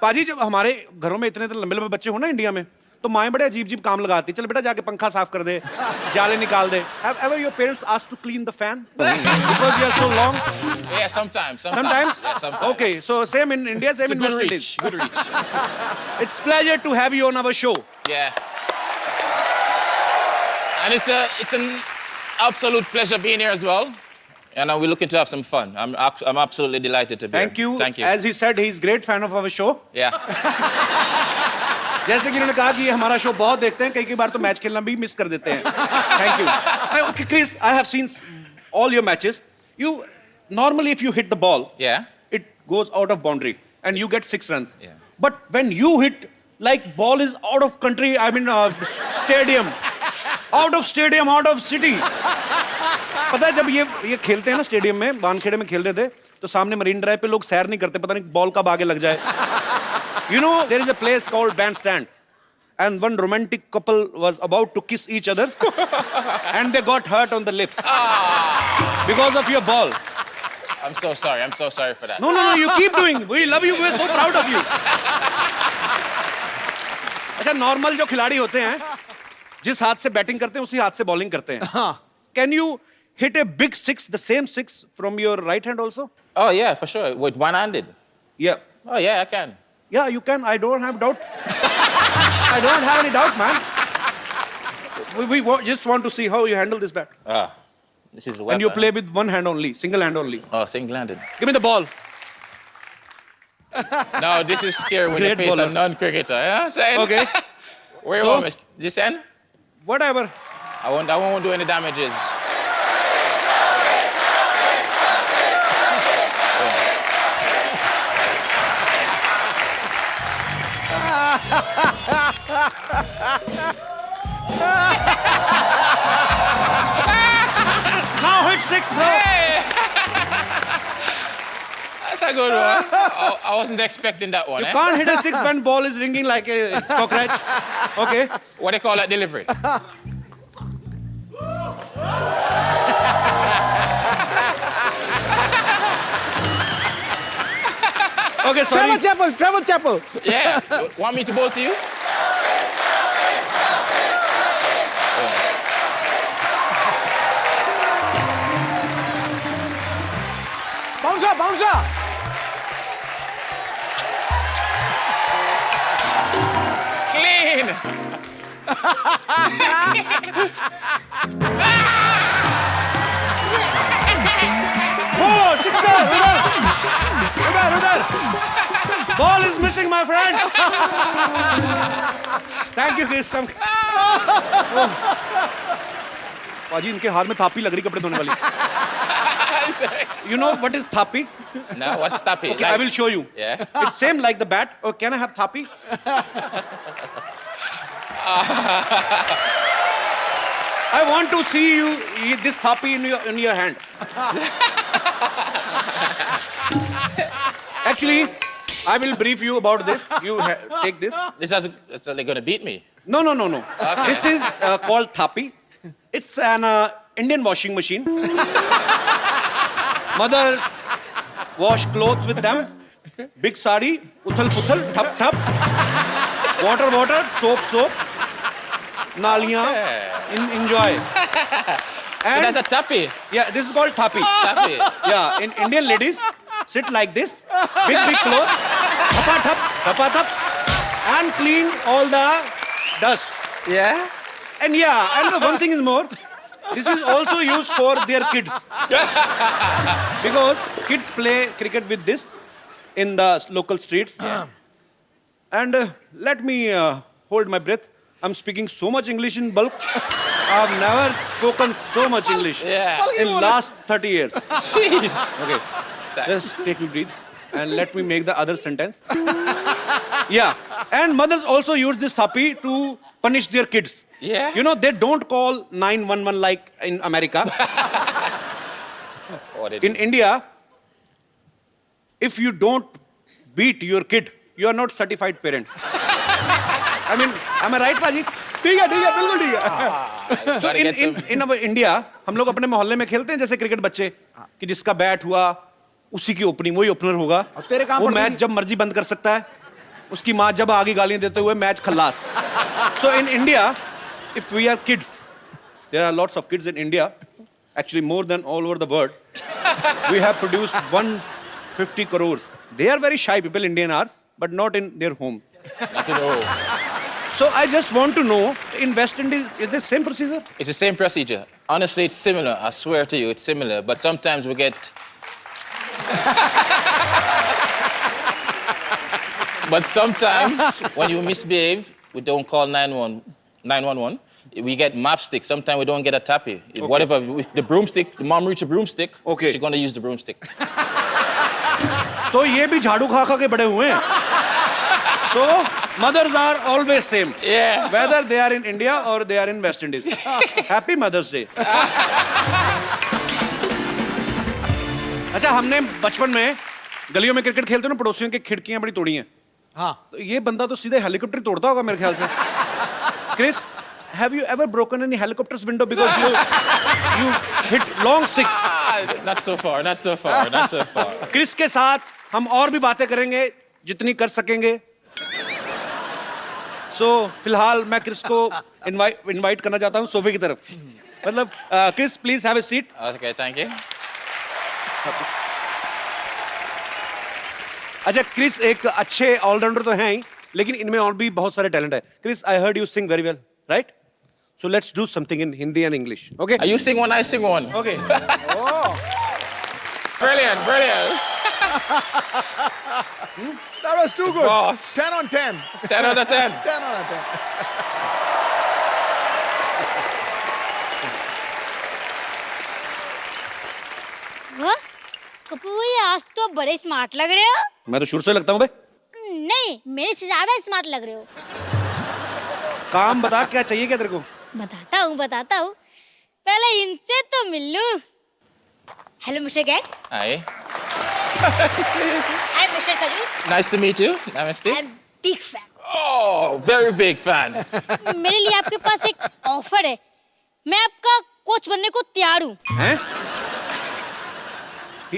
पाजी जब हमारे घरों में इतने लंबे लंबे बच्चे हो ना इंडिया में तो माएं बड़े अजीब अजीब काम लगाती चल बेटा जाके पंखा साफ कर दे जाले निकाल दे Have ever your parents asked to clean the fan because you are so long? Yeah, sometimes. Sometimes? Yeah, sometimes. Okay, so same in India, same It's a in good West reach. Indies. Good reach. It's pleasure to have you on our show. Yeah. And it's an absolute pleasure being here as well. And we're looking to have some fun. I'm absolutely delighted to be Thank here. you. Thank you. As he said, he's great fan of our show. Yeah. जैसे कि उन्होंने कहा कि ये हमारा show बहुत देखते हैं कई बार तो मैच खेलना भी मिस कर देते हैं thank you okay Chris I have seen all your matches you normally if you hit the ball Yeah. it goes out of boundary and you get 6 runs Yeah. but when you hit like ball is out of country I mean stadium out of city पता है जब ये खेलते हैं ना stadium में वानखेड़े में खेलते थे तो सामने मरीन ड्राइव पे लोग सैर नहीं करते पता नहीं बॉल कब आगे लग जाए You know, there is a place called Bandstand, and one romantic couple was about to kiss each other, and they got hurt on the lips because of your ball. I'm so sorry. I'm so sorry for that. No, you keep doing. We love you. We're so proud of you. अच्छा, normal जो खिलाड़ी होते हैं, जिस हाथ से batting करते हैं, उसी हाथ से बॉलिंग करते हैं. Can you hit a big six, the same six from your right hand also? Oh, yeah, for sure. With one-handed. Yeah. Oh, yeah, I can. Yeah, you can. I don't have doubt. I don't have any doubt, man. We just want to see how you handle this bat. This is a weapon. And you play with one hand only, single hand only. Oh, single-handed. Give me the ball. No, this is scary when you Great face bowler. a non-cricketer. Yeah, I'm saying. Okay. Where you So- want me? This end? Whatever. I won't do any damages. Now hit six, bro. Hey! That's a good one. I wasn't expecting that one. You Eh? can't hit a six when ball is ringing like a cockroach. Okay. What do you call that delivery? Okay, sorry. Trevor Chappell. Yeah. Want me to bowl to you? Bouncer. Clean. Oh, sixer. Udar. Ball is missing, my friends. Thank you, Chris. Come. Oh. पाजी इनके हाथ में थापी लग रही कपड़े धोने वाली. You know what is thapi? No, what's tappy? Okay, I will show you. Yeah. It's same like the bat. Oh, can I have thapi? I want to see you eat this thapi in your hand. Actually, I will brief you about this. You take this. It's they're gonna beat me. No. This is called thapi. It's an Indian washing machine. Mothers wash clothes with them. Big sari, uthal-puthal, thap. Water, soap. Naliyan, enjoy. So that's a tappy. Yeah, this is called thapi. Tappy. Yeah, in Indian ladies sit like this, big clothes, thap, and clean all the dust. Yeah. And the one thing is more, this is also used for their kids. Because kids play cricket with this in the local streets. And let me hold my breath. I'm speaking so much English in bulk. I've never spoken so much English Yeah. in last 30 years. Jeez. Okay, just take me breathe and let me make the other sentence. Yeah, and mothers also use this thapi to punish their kids. Yeah. You know, they don't call 911 like in America. What did In India, if you don't beat your kid, you are not certified parents. I mean, am I right, Paji? ठीक है बिल्कुल ठीक है. So in our India, हम लोग अपने मोहल्ले में खेलते हैं जैसे क्रिकेट बच्चे कि जिसका बैट हुआ उसी की ओपनिंग वही ओपनर होगा. तेरे कहाँ वो पड़ती मैच थी? जब मर्जी बंद कर सकता है. उसकी माँ जब आगे गालियां देते हुए match Khallas. So in India, if we are kids, there are lots of kids in India, actually more than all over the world. We have produced 150 crores. They are very shy people, Indian are, but not in their home. Not at all. So I just want to know, in West Indies, is the same procedure? It's the same procedure. Honestly, it's similar. I swear to you, it's similar. But sometimes we get. But sometimes when you misbehave, we don't call 911. We get mapstick. Sometimes we don't get a tappy. Whatever, with the broomstick, the mom reach a broomstick. Okay. She's gonna use the broomstick. तो ये भी झाड़ू खा खा के बड़े हुए हैं. So mothers are always same. Yeah. Whether they are in India or they are in West Indies. Happy Mother's Day. अच्छा, हमने बचपन में गलियों में क्रिकेट खेलते ना, पड़ोसियों की खिड़कियां बड़ी तोड़ी हैं. हाँ. तो ये बंदा तो सीधे हेलीकॉप्टर तोड़ता होगा मेरे ख्याल से. Chris, have you ever broken any helicopter's window because you hit long six? Not so far. Not so far. Not so far. Chris के साथ हम और भी बातें करेंगे जितनी कर सकेंगे. सो फिलहाल मैं क्रिस को इनवाइट करना चाहता हूँ सोफे की तरफ. मतलब Chris, please have a seat. Okay, thank you. अच्छा, क्रिस एक अच्छे ऑलराउंडर तो हैं ही, लेकिन इनमें और भी बहुत सारे टैलेंट है. Chris, I heard you sing very well, right? So let's do something in Hindi and English. Okay? You sing one, I sing one. Okay. Brilliant, brilliant. That was too good. Boss. 10 on 10. 10 out of 10. 10 on 10. वाह, कपूर भैया आज तो बड़े smart लग रहे हो. मैं तो शुरू से लगता हूँ बे. नहीं, मेरे से ज्यादा स्मार्ट लग रहे हो. काम बता, क्या चाहिए क्या तेरे को? बताता हूँ. पहले इनसे तो मिल लूं. Hello mister gang. Hi. I am mister Kaju. Nice to meet you. Namaste. I am big fan. Oh, very big fan. मेरे लिए आपके पास एक ऑफर है. मैं आपका कोच बनने को तैयार हूँ. हैं?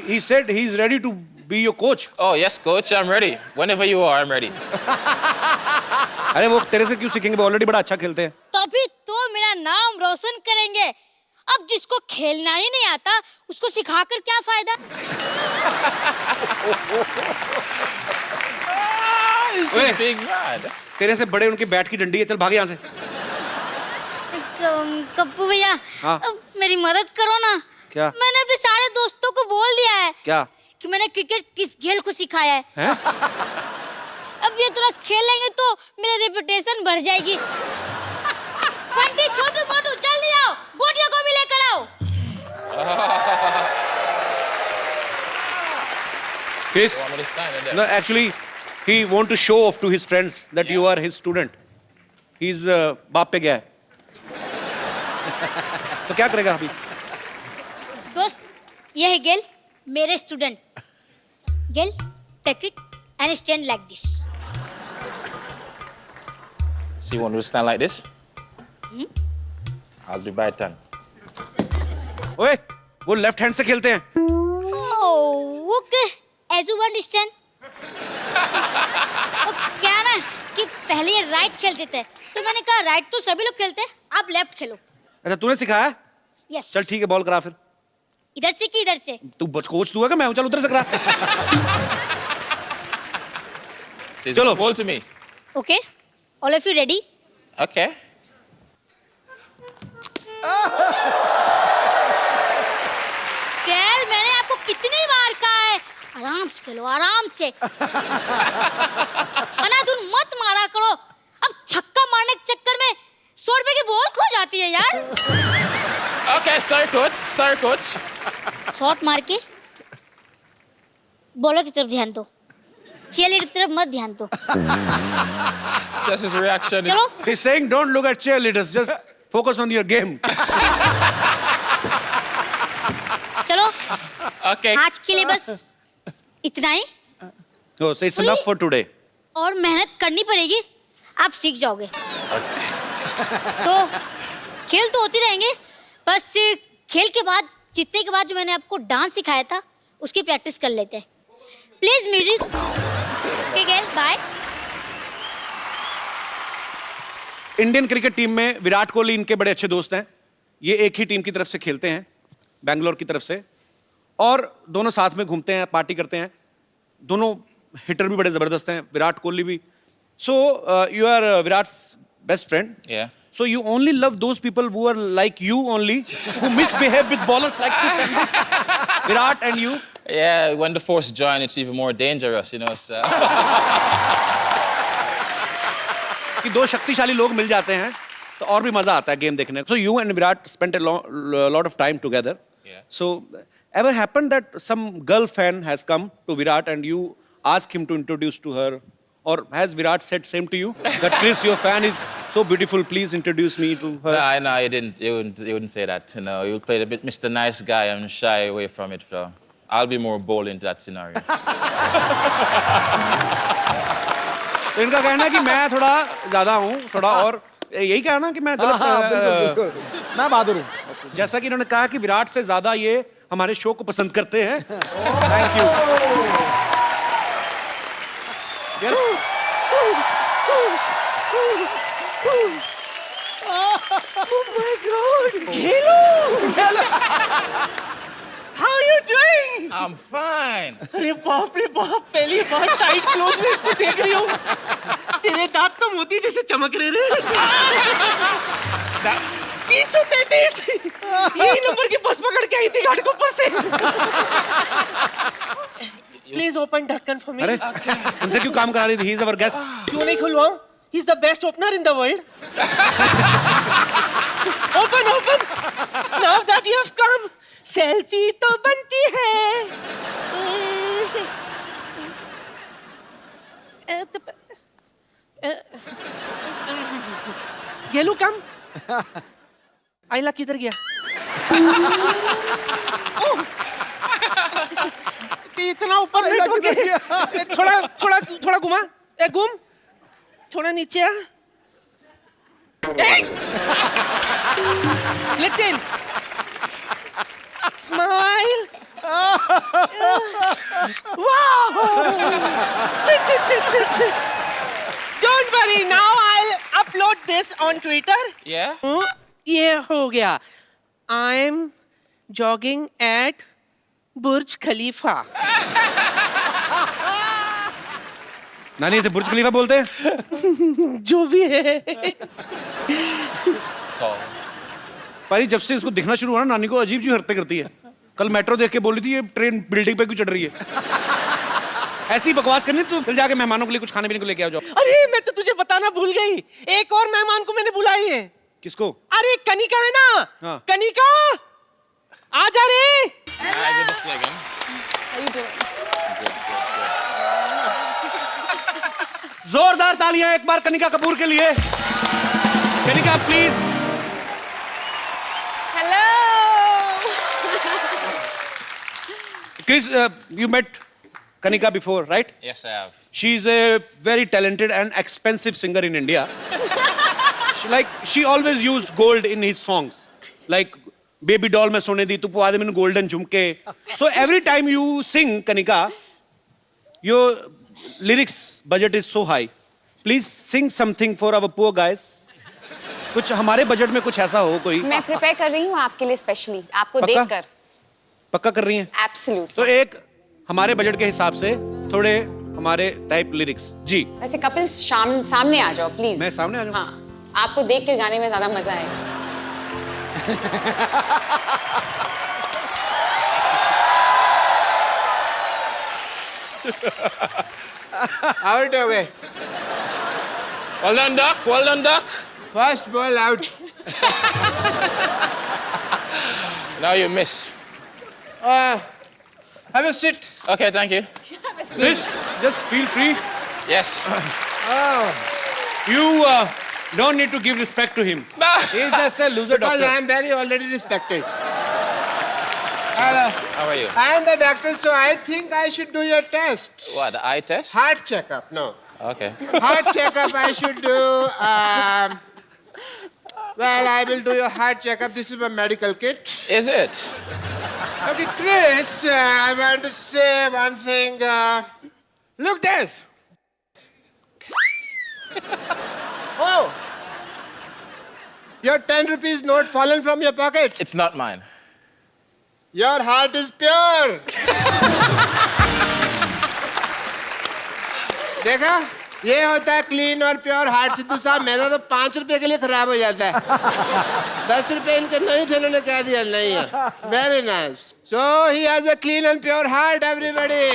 He said he is ready to be your coach. Oh, yes, coach, I'm ready. Whenever you are, I'm ready. अरे वो तेरे से क्यों सीखेंगे? वो ऑलरेडी बड़ा अच्छा खेलते हैं. तभी तो मेरा नाम रोशन करेंगे. अब जिसको खेलना ही नहीं आता उसको सिखाकर क्या फायदा. He's Wait. a big man. तेरे से बड़े उनकी बैट की डंडी है. चल भाग यहाँ से. कप्पू भैया, हाँ? अब मेरी मदद करो ना. क्या? मैंने अपने सारे दोस्तों को बोल दिया है. क्या? कि मैंने क्रिकेट किस खेल को सिखाया है. हैं? अब ये थोड़ा खेलेंगे तो मेरा रेपुटेशन बढ़ जाएगी. बंटी, छोटू मोटू जल्दी आओ, गोटियों को भी लेकर आओ. Chris, Want me to stand in there? no, actually, he want to show off to his friends that you are his student. He's बाप पे गया है. तो क्या करेगा अभी? दोस्त, ये है गेल, मेरे student. Gayle, take it and stand like this. So you want me to stand like this? I'll be by 10. ओए, वो लेफ्ट हैंड से खेलते हैं. Okay, as you understand. क्या ना कि पहले ये राइट खेलते थे, तो मैंने कहा राइट तो सभी लोग खेलते हैं, आप लेफ्ट खेलो. अच्छा, तूने सिखाया? यस. चल ठीक है, बॉल करा फिर. इधर से कि इधर से? तू कोच तू है क्या? मैं हूं. चल उधर से करा. Says, Chalo. ball to me. Okay, all of you ready? Okay. कैल, मैंने आपको कितनी बार कहा है आराम से खेलो, आराम से. अनाधुन मत मारा करो. अब छक्का मारने के चक्कर में 100 रुपए की बॉल खो जाती है यार. Okay, sorry, coach. Sorry, coach. Shot मार के बॉलर की तरफ ध्यान दो, चीयरलीडर की तरफ मत ध्यान दो. Just his reaction is. चलो. He's saying don't look at cheerleaders, just focus on your game. चलो, Okay. आज के लिए बस इतना ही. Oh, so it's enough for today. और मेहनत करनी पड़ेगी, आप सीख जाओगे. तो खेल तो होती रहेंगे, बस खेल के बाद जीतने के बाद जो मैंने आपको डांस सिखाया था उसकी प्रैक्टिस कर लेते हैं. Please music. Okay Gayle, bye. Indian cricket team में विराट कोहली इनके बड़े अच्छे दोस्त हैं। ये एक ही टीम की तरफ से खेलते हैं, बैंगलोर की तरफ से, और दोनों साथ में घूमते हैं, पार्टी करते हैं। दोनों हिटर भी बड़े जबरदस्त हैं, विराट कोहली भी। So you are Virat's best friend. Yeah. So you only love those people who are like you only, who misbehave with ballers like this and this. Virat and you. Yeah, when the force join, it's even more dangerous, you know. So. कि दो शक्तिशाली लोग मिल जाते हैं तो और भी मजा आता है गेम देखने को. So you and Virat spent a lot of time together. Yeah. So ever happened that some girl fan has come to Virat and you ask him to introduce to her, or has Virat said same to you that Chris, your fan is so beautiful, please introduce me to her? No, he didn't. He wouldn't say that. You know, he would play a bit Mr. Nice Guy and shy away from it. So I'll be more bold in that scenario. तो इनका कहना है कि मैं थोड़ा ज्यादा हूँ, थोड़ा और यही कहना कि मैं गलत. बिल्कुल. मैं बहादुर हूँ. जैसा कि इन्होंने कहा कि विराट से ज्यादा ये हमारे शो को पसंद करते हैं. Thank you. How are you doing? I'm fine. अरे बाप रे बाप, पहली बार टाइट क्लोज में इसको देख रही हूँ. तेरे दांत तो मोती जैसे चमक रहे रे. 333 यही नंबर की बस पकड़ के आई थी घाटकोपर से. प्लीज ओपन ढक्कन फॉर मी. अरे उनसे क्यों काम करा रही थी? He is our guest. क्यों नहीं खुलवाऊं? He's the best opener in the world. Open, open. Now that you have come, selfie तो बनती है. गेलू कम. आइला किधर गया? इतना ऊपर नहीं हो गया. थोड़ा थोड़ा थोड़ा घुमा. घूम. थोड़ा नीचे आ. Little. Smile. Wow. Sit. Don't worry. Now I'll upload this on Twitter. Yeah? ये हो गया. I'm jogging at Burj Khalifa. नानी इसे बुर्ज खलीफा बोलते हैं. जो भी है. Tall. पर जब से इसको दिखना शुरू हुआ ना, नानी को अजीब सी हरकतें करती है. कल मेट्रो देख के बोली थी ये ट्रेन बिल्डिंग पे क्यों चढ़ रही है. ऐसी बकवास करनी तो फिर जाके मेहमानों के लिए कुछ खाने पीने को लेके आओ. जाओ. अरे मैं तो तुझे बताना भूल गई. एक और मेहमान को मैंने बुलाई है. किसको? अरे कनिका है ना. हाँ. कनिका आ जा रे. Hi, good to see you again. How you doing? जोरदार तालियां एक बार कनिका कपूर के लिए. Kanika please. Hello. Chris, you met Kanika before, right? Yes, I have. She is a very talented and expensive singer in India. She always used gold in his songs. Like Baby Doll mein sone di tu pwa de mainu golden jhumke. So every time you sing Kanika, your lyrics budget is so high. Please sing something for our poor guys. कुछ हमारे budget में कुछ ऐसा हो कोई. मैं prepare कर रही हूँ आपके लिए स्पेशली आपको पक्का? देखकर. पक्का कर रही हैं? एब्सोल्यूट. तो एक हमारे बजट के हिसाब से थोड़े हमारे टाइप लिरिक्स. जी. वैसे कपिल्स सामने आ जाओ प्लीज. मैं सामने आ जाऊं? हाँ, आपको देख के गाने में ज्यादा मजा आएगा. Out away. Well done, Doc. Well done, Doc. First ball out. Now you miss. Have a sit. Okay, thank you. Please, just feel free. Yes. You don't need to give respect to him. He's just a loser Because doctor. I am very already respected. How are you? I am the doctor, so I think I should do your test. What, the eye test? Heart checkup. No. Okay. Heart checkup I should do. Well, I will do your heart checkup. This is my medical kit. Is it? Okay, Chris, I want to say one thing. Look there. Oh, Your 10 rupees note fallen from your pocket. It's not mine. Your heart is pure. देखा, ये होता है clean और pure heart. Sidhu साहब, मेरा तो 5 रुपए के लिए खराब हो जाता है। 10 रुपए इनके नहीं थे, इन्होंने कह दिया नहीं है। Very nice. So he has a clean and pure heart everybody.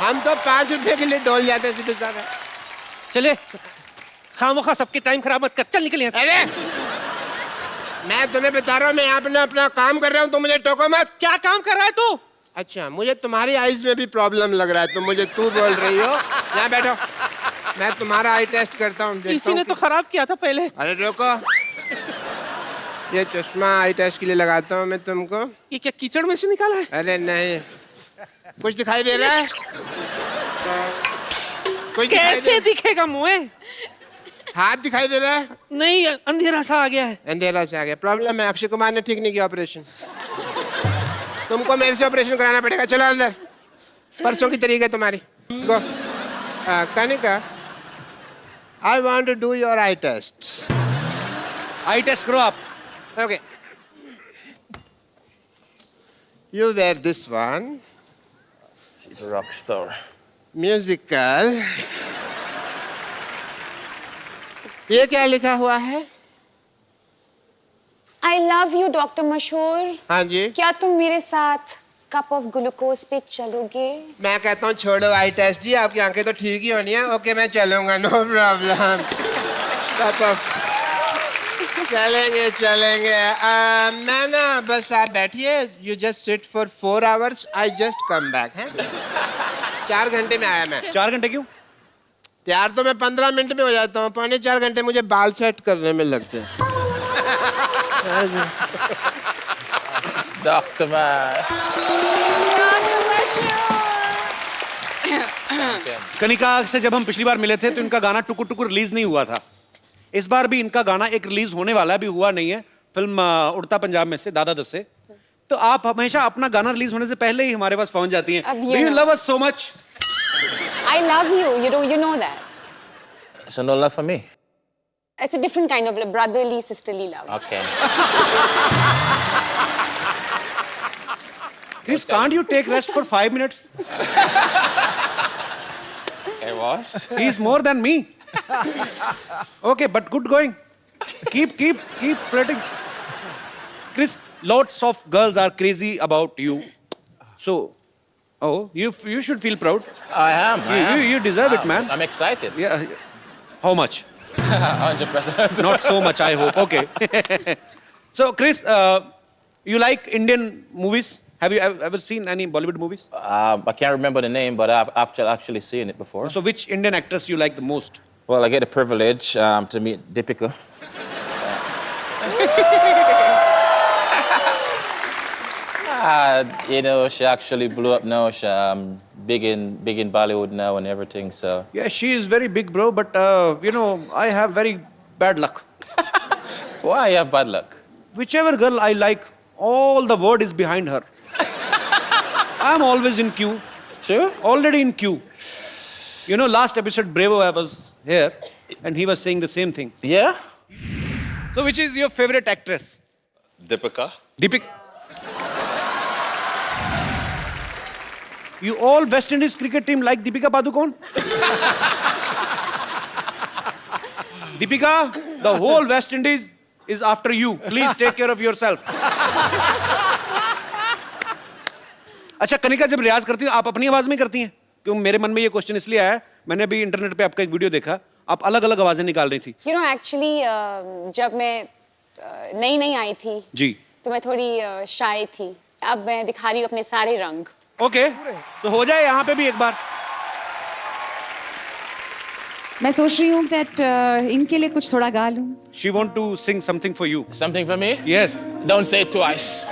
हम तो 5 रुपए के लिए डोल जाते हैं सिद्धू साहब। चले, खामोखा सबके टाइम खराब मत कर, चल निकल यहाँ से। अरे मैं तुम्हें बता रहा हूँ, मैं यहाँ अपना काम कर रहा हूँ, तो मुझे टोको मत। क्या काम कर रहा है तू? अच्छा, मुझे तुम्हारी आईज में भी प्रॉब्लम लग रहा है, तो मुझे तू बोल रही हो। यहाँ बैठो, मैं तुम्हारा आई टेस्ट करता हूँ। इसी ने तो खराब किया था पहले। अरे रोको, ये चश्मा आई टेस्ट के लिए लगाता हूँ मैं तुमको। ये क्या कीचड़ में से निकाला है? अरे नहीं, कुछ दिखाई दे रहा है? कुछ कैसे दिखेगा मुँह? हाथ दिखाई दे रहा है? नहीं, अंधेरा सा आ गया है। अंधेरा से आ गया। प्रॉब्लम है, अक्षय कुमार ने ठीक नहीं किया ऑपरेशन। तुमको मेरे से ऑपरेशन कराना पड़ेगा। चलो अंदर, परसों की तरीक है तुम्हारी। गो। Kanika, I want to do your eye test. Eye test करो आप। Okay, you wear this one. She's a rock star. Musical. ये क्या लिखा हुआ है? I love you, डॉक्टर मशहूर। हाँ जी। क्या तुम मेरे साथ कप ऑफ ग्लूकोज पे चलोगे? मैं कहता हूँ छोड़ो आई टेस्ट जी, आपकी आंखें तो ठीक ही होनी है। ओके, मैं चलूंगा, नो प्रॉब्लम। चलेंगे चलेंगे। मैं ना, बस आप बैठिए, you just sit for 4 hours, I just come back. है 4 घंटे में आया मैं। 4 घंटे क्यों? तैयार तो मैं 15 मिनट में हो जाता हूँ, 3.25 घंटे मुझे बाल सेट करने में लगते हैं। Dr. Man. कनिका से जब हम पिछली बार मिले थे तो इनका गाना टुकुर टुकुर रिलीज नहीं हुआ था। इस बार भी इनका गाना एक रिलीज होने वाला है, अभी हुआ नहीं है। फिल्म उड़ता पंजाब में से, दादा दस से। तो आप हमेशा अपना गाना रिलीज होने से पहले ही हमारे पास पहुंच जाती हैं। Do you love us so much? I love you. You know that. So no love for me? It's a different kind of brotherly, sisterly love. Okay. Chris, can't you take rest for 5 minutes? I was. He is more than me. Okay, but good going. Keep flirting. Chris, lots of girls are crazy about you. So, you should feel proud. I am. You deserve it, man. I'm excited. Yeah. How much? 100%. Not so much, I hope. Okay. So, Chris, you like Indian movies? Have you ever seen any Bollywood movies? I can't remember the name, but I've actually seen it before. So, which Indian actress you like the most? Well, I get the privilege to meet Deepika. You know, she actually blew up now. She's big in Bollywood now and everything. So Yeah, she is very big, bro. But I have very bad luck. why you have bad luck? Whichever girl I like, all the word is behind her. I'm always in queue. Sure. Already in queue. You know, last episode, Brevo, I was here, and he was saying the same thing. Yeah. So, which is your favorite actress? Deepika. Deepika. You all West Indies cricket team like Deepika Padukone? Deepika, the whole West Indies is after you. Please take care of yourself. अच्छा, कनिका जब रियाज करती हो, आप अपनी आवाज में करती हैं? क्यों मेरे मन में ये क्वेश्चन इसलिए आया, मैंने अभी इंटरनेट पे आपका एक वीडियो देखा, आप अलग अलग आवाजें निकाल रही थी। You know, actually, जब मैं नई आई थी जी, तो मैं थोड़ी शाय थी। अब मैं दिखा रही हूँ अपने सारे रंग। ओके, तो हो जाए यहाँ पे भी एक बार। मैं सोच रही हूँ that इनके लिए कुछ थोड़ा गा लूँ। She want to sing something for you. Something for me? Yes. Don't say it twice.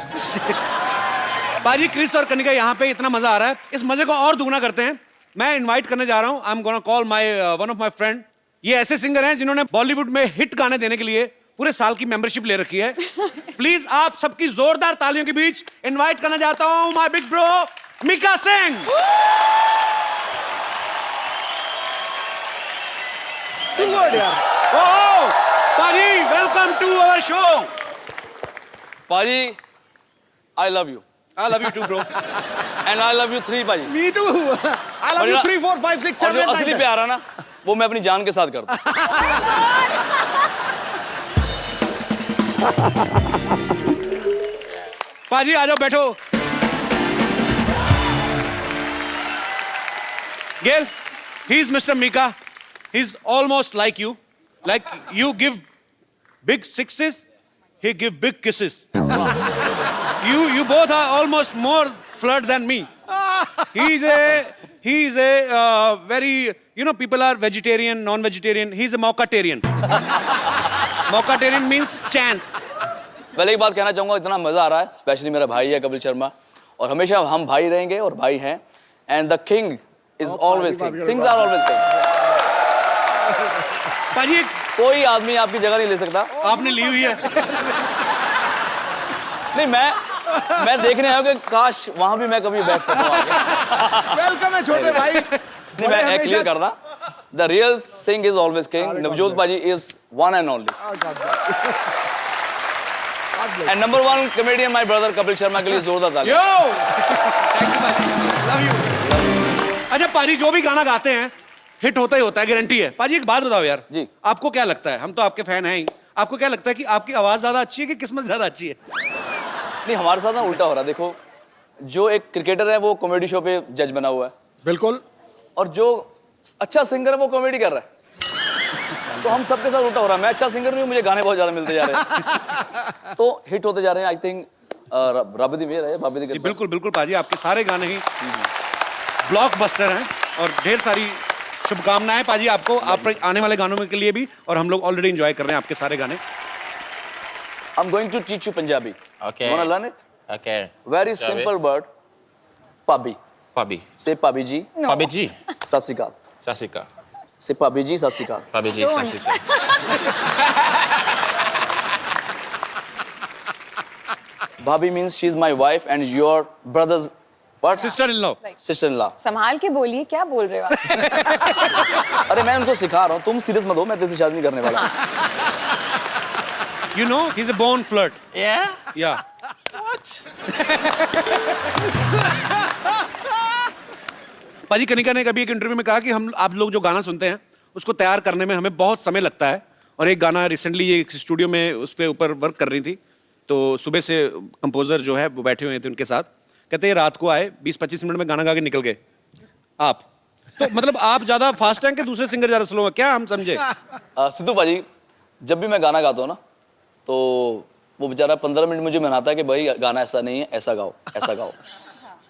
बाजी, क्रिस और कनिका यहाँ पे इतना मजा आ रहा है, इस मजे को और दुगना करते हैं। मैं इनवाइट करने जा रहा हूँ, I am gonna call one of my friend. ये ऐसे सिंगर हैं जिन्होंने बॉलीवुड में हिट गाने देने के लिए पूरे साल की मेंबरशिप ले रखी है। प्लीज आप सबकी जोरदार तालियों के बीच इनवाइट करना चाहता हूँ my big bro Mika Singh. Too good, यार। ओह बाजी, welcome. Welcome to our show. पाजी, I love you. I love you too, bro. And I love you 3 पाजी. Me too. I love you 3, 4, 5, 6, और 7, जो 8, असली 9. प्यार है ना, वो मैं अपनी जान के साथ करता हूँ. पाजी आ जाओ बैठो. Gail, he's Mr. Mika. He's almost like you. Like you give big sixes, he give big kisses. You both are almost more flirt than me. He's a very, you know, people are vegetarian, non-vegetarian. He's a Maukatarian. Maukatarian means chance. पहले एक बात कहना चाहूँगा, इतना मजा आ रहा है, specially मेरा भाई है कपिल शर्मा, और हमेशा हम भाई रहेंगे और भाई हैं. And the king is always king. Kings are always king. पाजी कोई आदमी आपकी जगह नहीं ले सकता. आपने ली हुई है. नहीं, मैं देखने आया हूँ कि काश वहाँ भी मैं कभी बैठ सकूँ आगे. वेलकम है छोटे भाई. नहीं, मैं क्लियर करना. The real Singh is always king. Navjot Paji is one and only. And number 1 comedian, my brother Kapil Sharma के लिए जोरदार ताली. Yo! Thank you, पाजी. Love you. अच्छा पाजी, जो भी गाना गाते हैं हिट होता ही होता है, गारंटी है. पाजी एक बात बताओ यार. जी. आपको क्या लगता है, हम तो आपके फैन हैं ही, आपको क्या लगता है कि आपकी आवाज ज्यादा अच्छी है कि किस्मत ज्यादा अच्छी है? नहीं, हमारे साथ ना उल्टा हो रहा है. देखो, जो एक क्रिकेटर है वो कॉमेडी शो पे जज बना हुआ है, बिल्कुल. और जो अच्छा सिंगर है वो कॉमेडी कर रहा है. तो हम सबके साथ उल्टा हो रहा है. मैं अच्छा सिंगर नहीं हूँ, मुझे गाने बहुत ज्यादा मिलते जा रहे हैं, तो हिट होते जा रहे हैं. आई थिंक रब दी मेहर है, बाबे दी कृपा. बिल्कुल बिल्कुल पाजी, आपके सारे गाने ही ब्लॉकबस्टर हैं और ढेर सारी शुभकामनाएं पाजी आपको, आप आने वाले गानों में के लिए भी, और हम लोग ऑलरेडी एंजॉय कर रहे हैं आपके सारे गाने. I'm going to teach you Punjabi. Okay. You wanna learn it? Okay. Very Shall we? simple word. Pabi. Pabi. Say Pabi ji. Pabi ji. Sat Sri Akal. Sasika. Say Pabi ji, Sat Sri Akal. Pabi ji, Sasika. Bhabhi means she's my wife and your brother's what? Sister in law. Sister-in-law. संभाल के बोलिए, क्या बोल रहे हो आप? अरे मैं उनको सिखा रहा हूँ, तुम सीरियस मत हो, मैं तेरे से शादी नहीं करने वाला. You know, he's a born flirt. Yeah? Yeah. What? पाजी कनिका ने कभी एक इंटरव्यू में कहा कि हम आप लोग जो गाना सुनते हैं उसको तैयार करने में हमें बहुत समय लगता है, और एक गाना रिसेंटली ये एक स्टूडियो में उस पे ऊपर वर्क कर रही थी, तो सुबह से कंपोजर जो है वो बैठे हुए थे उनके साथ, कहते हैं रात को आए 20-25 मिनट में गाना गा के निकल गए. आप तो मतलब आप ज्यादा फास्ट हैं कि दूसरे सिंगर ज्यादा स्लो हैं, क्या हम समझे? सिद्धू पाजी, जब भी मैं गाना गाता हूँ ना, तो वो बेचारा 15 मिनट मुझे मनाता है कि भाई गाना ऐसा नहीं है, ऐसा गाओ, ऐसा गाओ.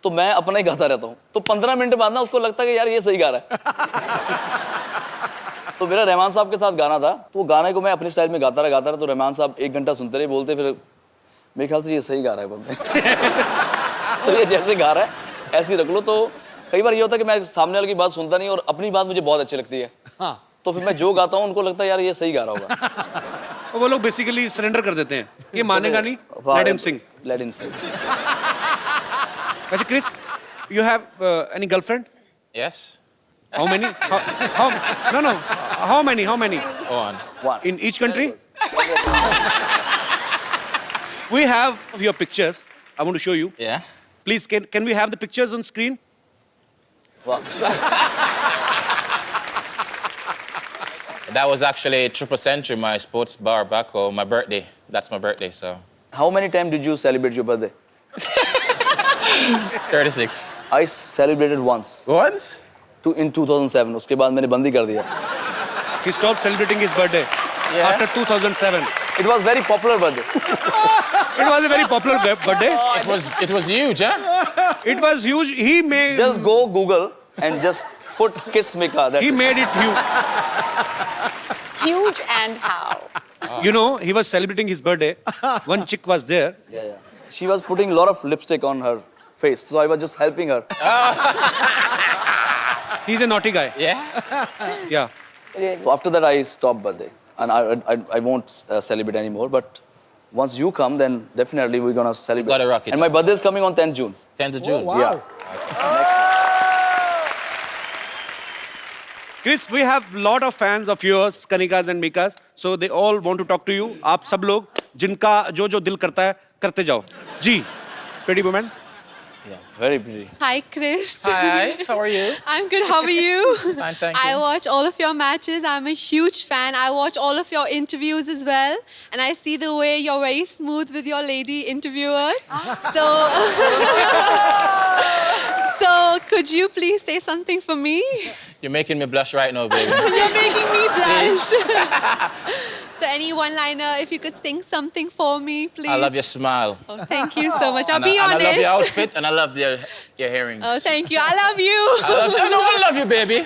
तो मैं अपना ही गाता रहता हूँ, तो 15 मिनट बाद ना उसको लगता है कि यार ये सही गा रहा है. तो मेरा रहमान साहब के साथ गाना था, तो वो गाने को मैं अपने स्टाइल में गाता रहा, तो रहमान साहब 1 घंटा सुनते रहे, बोलते फिर मेरे ख्याल से ये सही गा रहा है, बोलते. तो ये जैसे गा रहा है ऐसे ही रख लो. तो कई बार ये होता है कि मैं सामने वाले की बात सुनता नहीं और अपनी बात मुझे बहुत अच्छी लगती है. तो फिर मैं जो गाता हूँ उनको लगता है यार ये सही गा रहा होगा. और वो लोग बेसिकली सरेंडर कर देते हैं, ये मानेगा नहीं, लेट हिम सिंग. Let him sing. अच्छा Chris, you have any girlfriend? Yes? How many? No. How many? One. In each country? We have your pictures. I want to show you. Yeah? Please, can we have the pictures on screen? Wow. That was actually Triple Century, my sports bar back home, my birthday. That's my birthday, so. How many times did you celebrate your birthday? 36. I celebrated once. Once? In 2007. उसके बाद मैंने बंदी कर दिया. He stopped celebrating his birthday after 2007. It was very popular birthday. It was a very popular birthday. It was huge, huh? It was huge. He made. Just go Google and just put Kiss Mika. He made it huge. Huge and how? You know, he was celebrating his birthday. One chick was there. Yeah. She was putting a lot of lipstick on her face, so I was just helping her. He's a naughty guy. Yeah? Yeah. So after that, I stopped birthday, and I won't celebrate anymore. But once you come, then definitely we're gonna celebrate. Gotta rock it. And my birthday is coming on 10th June. 10th of June. wow. Yeah. Chris, we have lot of fans of yours, Kanikas and Mikas, so they all want to talk to you. आप सब लोग जिनका जो जो दिल करता है करते जाओ. जी, pretty woman. Yeah, very pretty. Hi, Chris. Hi, how are you? I'm good. How are you? Fine, thank I you. watch all of your matches. I'm a huge fan. I watch all of your interviews as well. And I see the way you're very smooth with your lady interviewers. So, so could you please say something for me? You're making me blush right now, baby. You're making me blush. So any one-liner, if you could sing something for me, please. I love your smile. Oh, thank you so much. Now And be I honest. love your outfit and I love your earrings. Oh, thank you. I love you. No, I love you, baby.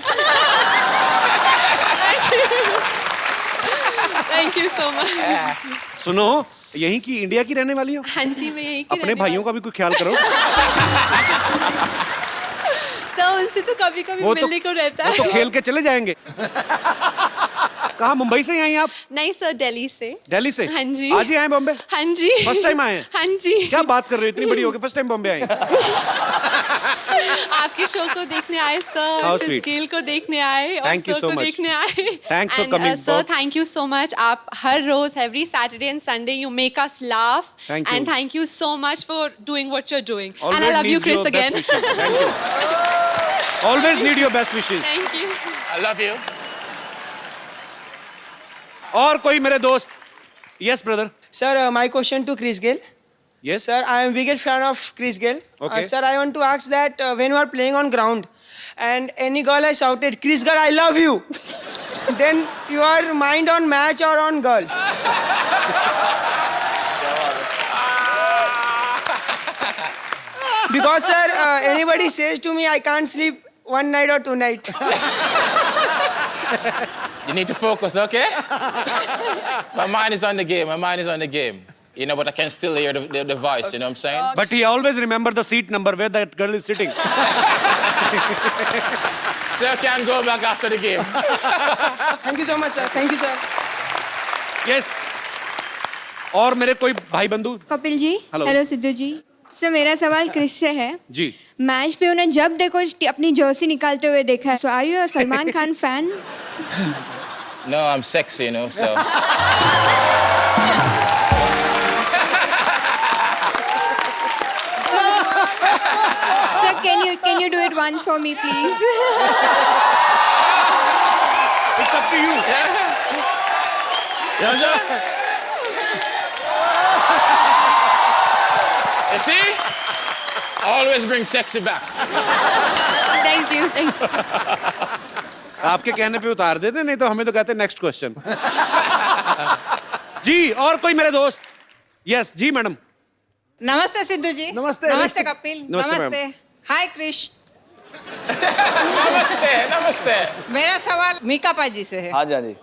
Thank you so much. सुनो, यहीं की India की रहने वाली हो? हाँ जी, मैं यहीं की अपने रहने भाइयों का भी कोई ख्याल करो. तो उनसे तो कभी-कभी वो तो मिलने को रहता वो है। तो खेल के चले जाएंगे. कहाँ मुंबई से ही आई आप? नहीं सर, दिल्ली से। दिल्ली से? हाँ जी। आज ही आए बॉम्बे? हाँ जी। फर्स्ट टाइम आए हैं? हाँ जी। क्या बात कर रहे हो, इतनी बड़ी हो गई फर्स्ट टाइम बॉम्बे आई? आपके शो को देखने आए How सर, sweet. स्केल को देखने आए और Thank you शो so को much. देखने आए। Thanks for coming. Sir, thank you so much. आप हर रोज every Saturday and Sunday you make us laugh Thank you. And thank you so much for doing what you are doing. And Always I love you need Chris your best again. wishes. Thank you. Always need your best wishes. Thank you. I love you. और कोई मेरे दोस्त? Yes, brother. Sir, my question to Chris Gayle. Yes. Sir, I am biggest fan of Chris Gayle. Okay. Sir, I want to ask that when you are playing on ground and any girl has shouted, Chris Gayle, I love you. Then your mind on match or on girl? Because sir, anybody says to me, I can't sleep one night or two night. You need to focus, okay? My mind is on the game. My mind is on the game. You know, but I can still hear the voice, you know what I'm saying? But he always remember the seat number where that girl is sitting. Sir can go back after the game. Thank you so much, sir. Thank you, sir. Yes. और मेरे कोई भाई बंधु? Kapil ji, Hello. Hello Sidhu जी. Sir मेरा सवाल Chris से है. जी. Match पे उन्हें जब देखो अपनी जर्सी निकालते हुए देखा है. So are you a Salman Khan fan? No, I'm sexy, you know, so. Sir, can you do it once for me, please? It's up to you. You see? Always bring sexy back. Thank you. आपके कहने पे उतार देते, नहीं तो हमें तो कहते नेक्स्ट क्वेश्चन. जी, और कोई मेरे दोस्त? यस, जी मैडम. नमस्ते सिद्धू जी. नमस्ते. नमस्ते कपिल. नमस्ते, नमस्ते. हाय क्रिश. Namaste, namaste. मेरा सवाल मीका पाजी से है. हाँ जी, हाँ जी.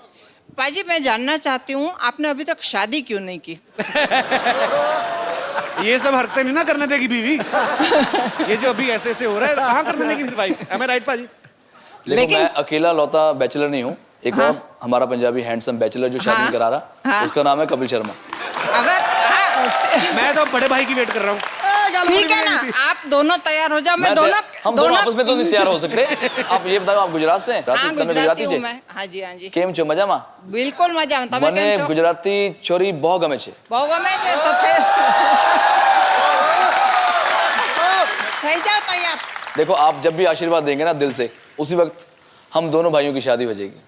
पाजी, मैं जानना चाहती हूँ आपने अभी तक शादी क्यों नहीं की? ये सब हरकतें नहीं ना करने देगी बीवी. ये जो अभी ऐसे ऐसे हो रहा है, कहाँ करने देगी फिर वाइफ? Am I right पाजी? लेकिन मैं अकेला लौता बैचलर नहीं हूँ. एक हाँ? और हमारा पंजाबी हैंडसम बैचलर जो शादी हाँ? करा रहा, हाँ? उसका नाम है कपिल शर्मा. अगर मैं तो बड़े भाई की वेट कर रहा हूँ. ठीक है ना, आप दोनों तैयार हो जाओ. मैं दोनों हम दोनों आपस में तो नहीं तैयार हो सकते. आप ये बताओ, आप गुजरात से हैं? हाँ, તમે गुजराती हूँ છે? मैं. हाँ जी, हाँ जी. કેમ છો, મજામાં? બિલકુલ મજામાં. તમે મને કેમ છો? ગુજરાતી છોરી બહુ ગમે છે. બહુ ગમે છે તો થઈ જાઓ તૈયાર. देखो, आप जब भी आशीर्वाद देंगे ना दिल से, उसी वक्त हम दोनों भाइयों की शादी हो जाएगी.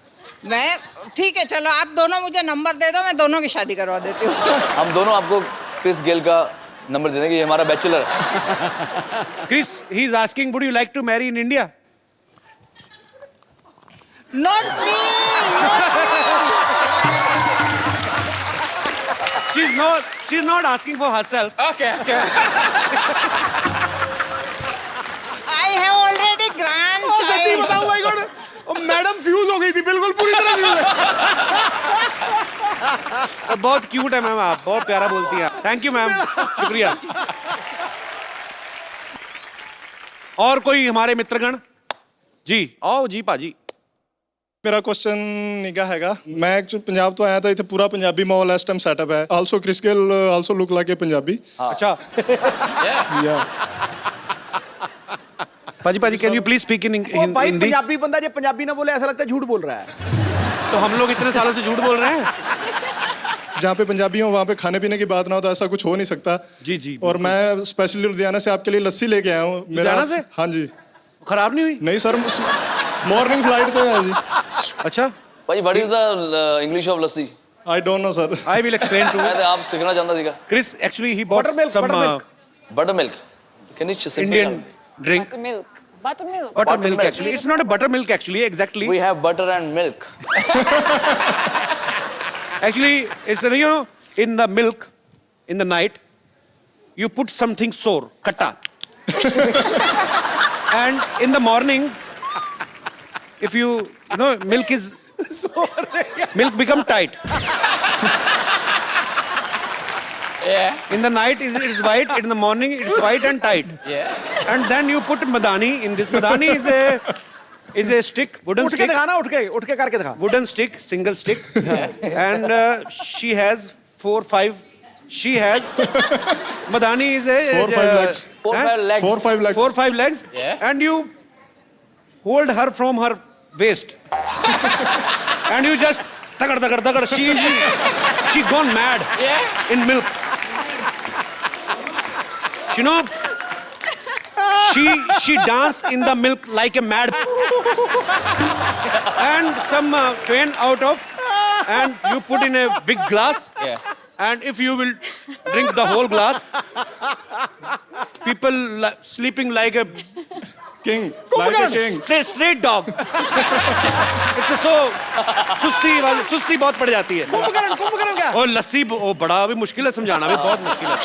मैं ठीक है, चलो आप दोनों मुझे नंबर दे दो, मैं दोनों की शादी करवा देती हूँ. हम दोनों आपको क्रिस गेल का नंबर दे देंगे. ये हमारा बैचलर है. Chris, he is asking, would you like to marry in India? Not me. She's not asking for herself. Okay, okay. I have already grandchild. सच्ची बताऊं भाई गॉड, मैडम फ्यूज हो गई थी बिल्कुल पूरी तरह फ्यूज है. बहुत क्यूट है मैम, आप बहुत प्यारा बोलती हैं. थैंक यू मैम, शुक्रिया. और कोई हमारे मित्रगण? जी, आओ जी पाजी. ਮੇਰਾ ਕੁਐਸਚਨ ਨਿੱਘਾ ਹੈਗਾ. ਮੈਂ ਐਕਚੁਅਲੀ ਪੰਜਾਬ ਤੋਂ ਆਇਆ ਤਾਂ ਇੱਥੇ ਪੂਰਾ ਪੰਜਾਬੀ ਮਾਹੌਲ ਇਸ ਟਾਈਮ ਸੈਟਅਪ ਹੈ. Also Chris Gayle also look like ਏ ਪੰਜਾਬੀ. अच्छा. या पाजी can you please speak in वो भाई हिंदी? पंजाबी बंदा जो पंजाबी ना बोले ऐसा लगता है झूठ बोल रहा है। तो हम लोग इतने सालों से झूठ बोल रहे हैं। जहाँ पे पंजाबी हो वहाँ पे खाने पीने की बात ना हो तो ऐसा कुछ हो नहीं सकता। जी जी। और मैं स्पेशली लुधियाना से आपके लिए लस्सी लेके आया हूँ। लुधियाना से? हाँ जी। खराब नहीं हुई? नहीं सर, मॉर्निंग फ्लाइट तो है जी। अच्छा भाई what is the English of lassi? I don't know sir. I will explain to अरे आप सीखना चाहता सीखा। Chris actually he bought some buttermilk. Can you Indian drink. Buttermilk. Buttermilk actually. It's not a buttermilk actually. Exactly. We have butter and milk. Actually, it's in the milk, in the night, you put something sour, katta. And in the morning, if milk become tight. Yeah. In the night it is white, in the morning it is white and tight. Yeah. And then you put madani in this. Madani is a stick, wooden उठ के stick. दिखाना, उठ के करके दिखा। Wooden stick, single stick. And she has 4-5. She has madani is a 4-5 legs. 4-5 legs. 4-5 legs. 4-5 legs. Yeah. And you hold her from her waist. And you just tagad. She gone mad. Yeah. In milk. You know, she dance in the milk like a mad. And some fan out of, and you put in a big glass. Yeah. And if you will drink the whole glass, people sleeping like a King. Like a king. straight dog. It's so सुस्ती बहुत पड़ जाती है। कुंभकर्ण क्या? और लस्सी वो बड़ा भी मुश्किल है समझाना भी बहुत मुश्किल है।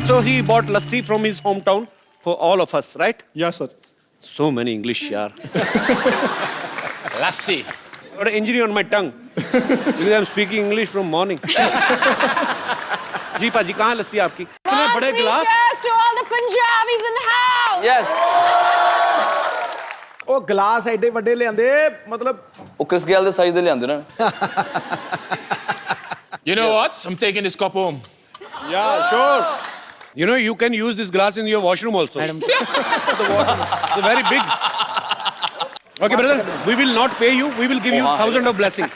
So he bought lassi from his hometown for all of us, right? Yes sir. So many English यार। Lassi. Got an injury on my tongue because I'm speaking English from morning. जी पाजी कहाँ है लस्सी आपकी? इतने बड़े गिलास। Cheers to all the Punjabis in the house. Yes. ਉਹ glass ਐਡੇ ਵੱਡੇ ਲਿਆਂਦੇ ਮਤਲਬ ਉਹ ਕ੍ਰਿਸ ਗੇਲ ਦੇ ਸਾਈਜ਼ ਦੇ ਲਿਆਂਦੇ ਨਾ। You know what? I'm taking this cup home. Yeah, sure. You know, you can use this glass in your washroom also. It's very big. Okay, brother, we will not pay you. We will give you 1,000 of blessings.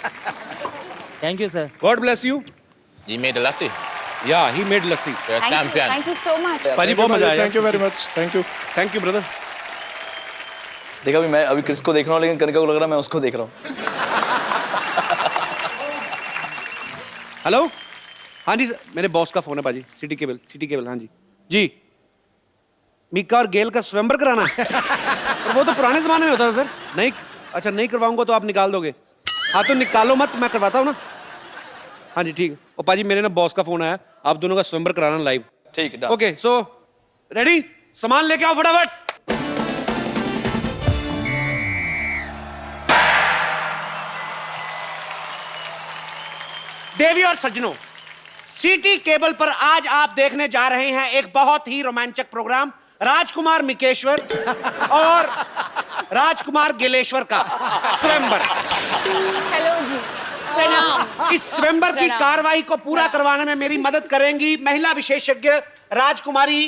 Thank you, sir. God bless you. He made the lassi. Yeah, he made lassi. You're a champion. Thank you so much. पाजी बहुत मजा आया। Thank you very much. Thank you. Thank you, brother. देखा भी मैं अभी Chris को देख रहा हूँ लेकिन कनिका को लग रहा है मैं उसको देख रहा हूँ। हेलो हाँ जी मेरे बॉस का फोन है पाजी। सिटी केबल हाँ जी मीका और गेल का स्वयंवर कराना है। और वो तो पुराने जमाने में होता था सर। नहीं अच्छा नहीं करवाऊंगा तो आप निकाल दोगे? हाँ तो निकालो मत, मैं करवाता हूँ ना। हाँ जी ठीक है। और पाजी मेरे ना बॉस का फोन आया, आप दोनों का स्वयंवर कराना लाइव। ठीक है। ओके सो रेडी, सामान लेके आओ फटाफट। देवी और सज्जनों, सिटी केबल पर आज आप देखने जा रहे हैं एक बहुत ही रोमांचक प्रोग्राम, राजकुमार मिकेश्वर और राजकुमार गेलेश्वर का स्वयंवर। हेलो जी, प्रणाम। इस स्वयंवर की कार्रवाई को पूरा करवाने में मेरी मदद करेंगी महिला विशेषज्ञ राजकुमारी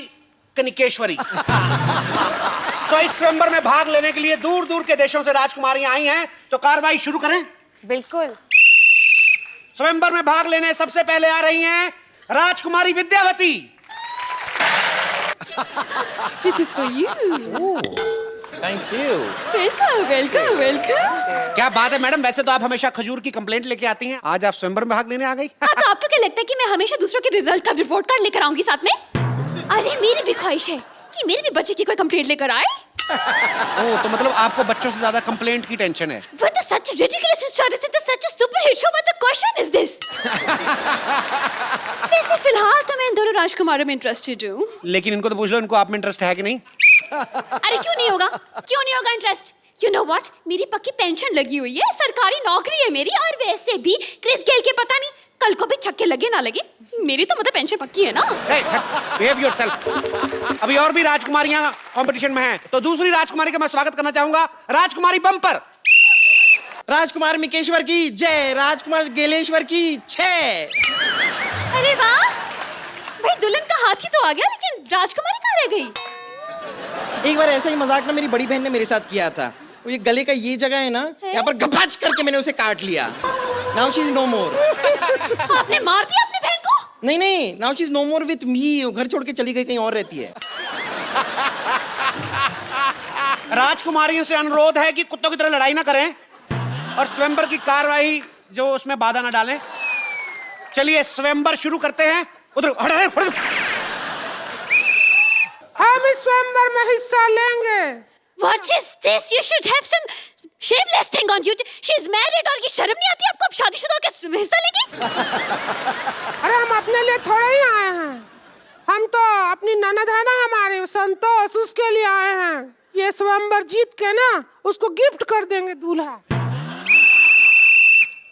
कनिकेश्वरी। तो इस स्वयंवर में भाग लेने के लिए दूर दूर के देशों से राजकुमारियां आई हैं, तो कार्रवाई शुरू करें। बिल्कुल। स्वयंवर में भाग लेने सबसे पहले आ रही हैं राजकुमारी Vidyavati. This is for you. Thank you. Welcome. क्या बात है मैडम, वैसे तो आप हमेशा खजूर की कंप्लेंट लेके आती हैं, आज आप स्वयंवर में भाग लेने आ गई। हाँ, तो आपको क्या लगता है कि मैं हमेशा दूसरों के रिजल्ट का रिपोर्ट कार्ड लेकर आऊंगी साथ में? अरे मेरी भी ख्वाहिश है कि मेरे भी बच्चे की कोई कंप्लेंट लेकर आए। ओह, तो मतलब आपको बच्चों से ज्यादा कंप्लेंट की टेंशन है। With such a ridiculous status, it is such a super hit show. What the question is this? वैसे फिलहाल तो मैं इन दोनों राजकुमारों में इंटरेस्टेड हूँ। लेकिन इनको तो पूछ लो, इनको आप में इंटरेस्ट है कि नहीं? अरे क्यों नहीं होगा इंटरेस्ट? You know what? मेरी पक्की पेंशन लगी हुई है, सरकारी नौकरी है मेरी, और वैसे भी क्रिस गेल के पता नहीं कल को भी छक्के लगे ना लगे, मेरी तो मतलब पेंशन पक्की है ना। Behave yourself। अभी और भी राजकुमारियां कंपटीशन में हैं, तो दूसरी राजकुमारी का मैं स्वागत करना चाहूंगा, राजकुमारी बम्पर। राजकुमार मिकेश्वर की जय, राजकुमार गेलेश्वर की छह। अरे वाह, भाई दुल्हन का हाथी तो आ गया, लेकिन राजकुमारी कहाँ रह गई? एक बार ऐसा ही मजाक ना मेरी बड़ी बहन ने मेरे साथ किया था। वो ये गले का ये जगह है ना, यहाँ पर गपाच करके मैंने उसे काट लिया। Now she is no more. आपने मार दिया अपनी बहन को? नहीं नहीं, now she is no more with me. वो घर छोड़ के चली गई, कहीं और रहती है। राजकुमारियों से अनुरोध है कि कुत्तों की तरह लड़ाई ना करें और स्वयंवर की कार्रवाई जो उसमें बाधा ना डालें। चलिए स्वयंवर शुरू करते हैं। उधर हम इस स्वयंवर में हिस्सा लेंगे। What is this? You should have some shameless thing on you. She is married और ये शर्म नहीं आती आपको? अब शादीशुदा होकर हिस्सा लेगी? अरे हम अपने लिए थोड़े ही आए हैं, हम तो अपनी ननद है ना हमारे संतोष, उसके लिए आए हैं। ये स्वयंवर जीत के ना उसको गिफ्ट कर देंगे दूल्हा।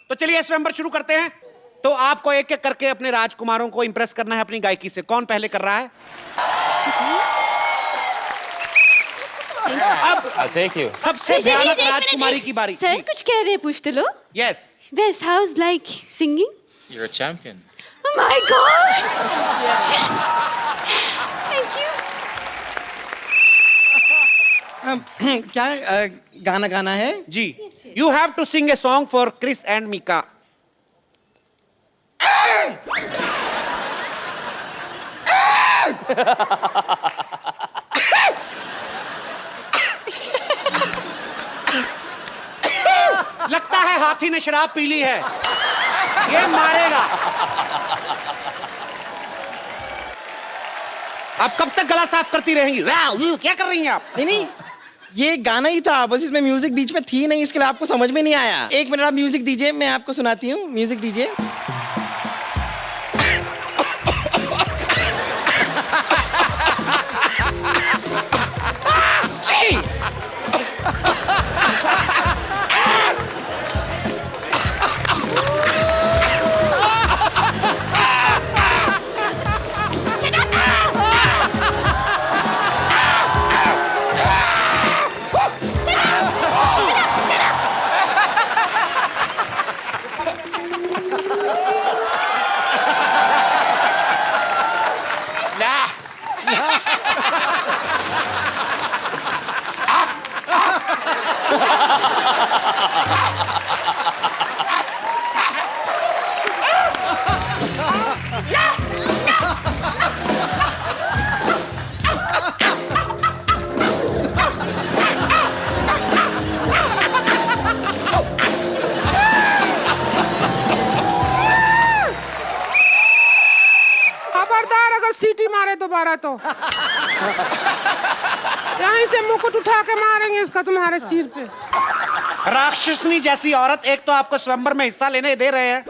तो चलिए स्वयंवर शुरू करते हैं। तो आपको एक एक करके अपने राजकुमारों को इंप्रेस करना है अपनी गायकी से। कौन पहले कर रहा है? अब I'll take you. सबसे भयानक राजकुमारी की बारी। सर कुछ कह रहे हैं, पूछ तो लो। Yes. Where's house like singing? You're a champion. Oh my God! Thank you. क्या गाना गाना है? जी, you have to sing a song for Chris and Mika. लगता है हाथी ने शराब पी ली है, ये मारेगा। आप कब तक गला साफ करती रहेंगी? क्या कर रही हैं आप? नहीं नहीं, ये गाना ही था, बस इसमें म्यूजिक बीच में थी नहीं, इसके लिए आपको समझ में नहीं आया। एक मिनट आप म्यूजिक दीजिए, मैं आपको सुनाती हूँ। म्यूजिक दीजिए। खबरदार अगर सीटी मारे दोबारा तो यहीं से मुकुट उठा के मारेंगे इसका तुम्हारे सिर पे। राक्षसनी जैसी औरत, एक तो आपको स्वयंवर में हिस्सा लेने दे रहे हैं